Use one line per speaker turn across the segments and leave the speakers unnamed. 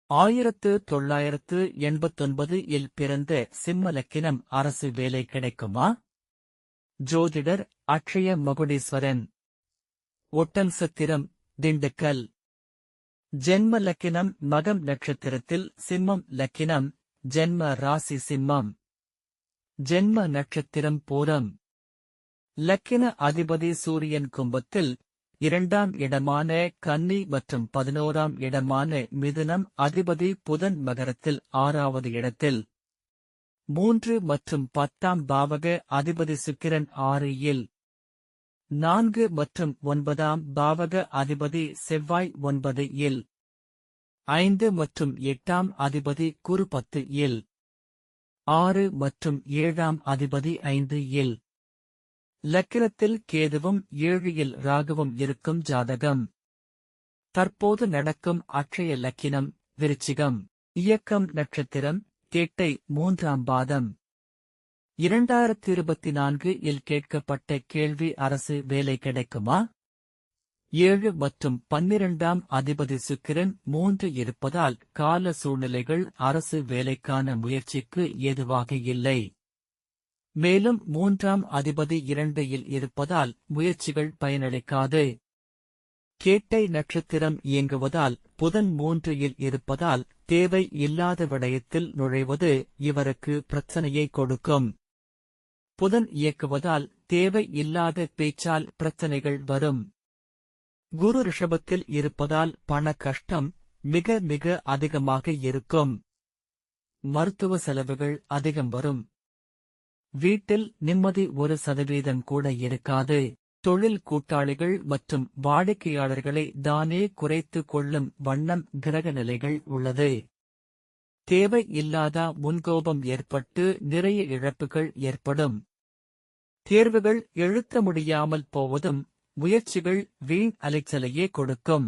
1989 இல் பிறந்த சிம்ம லக்கினம் அரசு வேலை கிடைக்குமா? ஜோதிடர் அக்ஷய மகுடீஸ்வரன். ஒட்டன்சத்திரம், திண்டுக்கல். ஜென்ம லக்கினம் மகம் நட்சத்திரத்தில் சிம்மம் லக்கினம், ஜென்ம ராசி சிம்மம். ஜென்ம நட்சத்திரம் பூரம். லக்கின அதிபதி சூரியன் கும்பத்தில், 2ஆம் இடமான கன்னி மற்றும் 11ஆம் இடமான மிதுனம் அதிபதி புதன் மகரத்தில் 6வது இடத்தில். 3 மற்றும் 10ஆம் பாவக அதிபதி சுக்கிரன் 6 இல். 4 மற்றும் 9ஆம் பாவக அதிபதி செவ்வாய் 9 இல். 5 மற்றும் 8ஆம் அதிபதி குரு 10 இல். 6 மற்றும் 7ஆம் அதிபதி 5 இல். லக்கினத்தில் கேதுவும் 7 இல் ராகுவும் இருக்கும் ஜாதகம். தற்போது நடக்கும் அக்ஷய லக்கினம் விருச்சிகம். இயக்கம் நட்சத்திரம் கேட்டை 3ஆம் பாதம். 2024 இல் கேட்கப்பட்ட கேள்வி அரசு வேலை கிடைக்குமா? 7 மற்றும் 12ஆம் அதிபதி சுக்கிரன் 3 இருப்பதால் கால சூழ்நிலைகள் அரசு வேலைக்கான முயற்சிக்கு ஏதுவாக இல்லை. மேலும் 3ஆம் அதிபதி 2 இல் இருப்பதால் முயற்சிகள் பயனளிக்காது. கேட்டை நட்சத்திரம் இயங்குவதால் புதன் 3 இல் இருப்பதால் தேவை இல்லாத விடயத்தில் நுழைவது இவருக்கு பிரச்சனையை கொடுக்கும். புதன் இயக்குவதால் தேவை இல்லாத பேச்சால் பிரச்சனைகள் வரும். குரு ரிஷபத்தில் இருப்பதால் பண கஷ்டம் மிக மிக அதிகமாக இருக்கும். மருத்துவ செலவுகள் அதிகம் வரும். வீட்டில் நிம்மதி 1% கூட இருக்காது. தொழில் கூட்டாளிகள் மற்றும் வாடிக்கையாளர்களை தானே குறைத்து கொள்ளும் வண்ணம் கிரக நிலைகள் உள்ளது. தேவை இல்லாத முன்கோபம் ஏற்பட்டு நிறைய இழப்புகள் ஏற்படும். தேர்வுகள் எழுத முடியாமல் போவதும் முயற்சிகள் வீண் அலைச்சலையே கொடுக்கும்.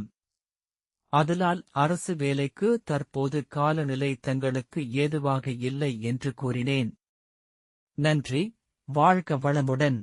அதனால் அரசு வேலைக்கு தற்போது காலநிலை தங்களுக்கு ஏதுவாக இல்லை என்று கூறினேன். நன்றி. வாழ்க வளமுடன்.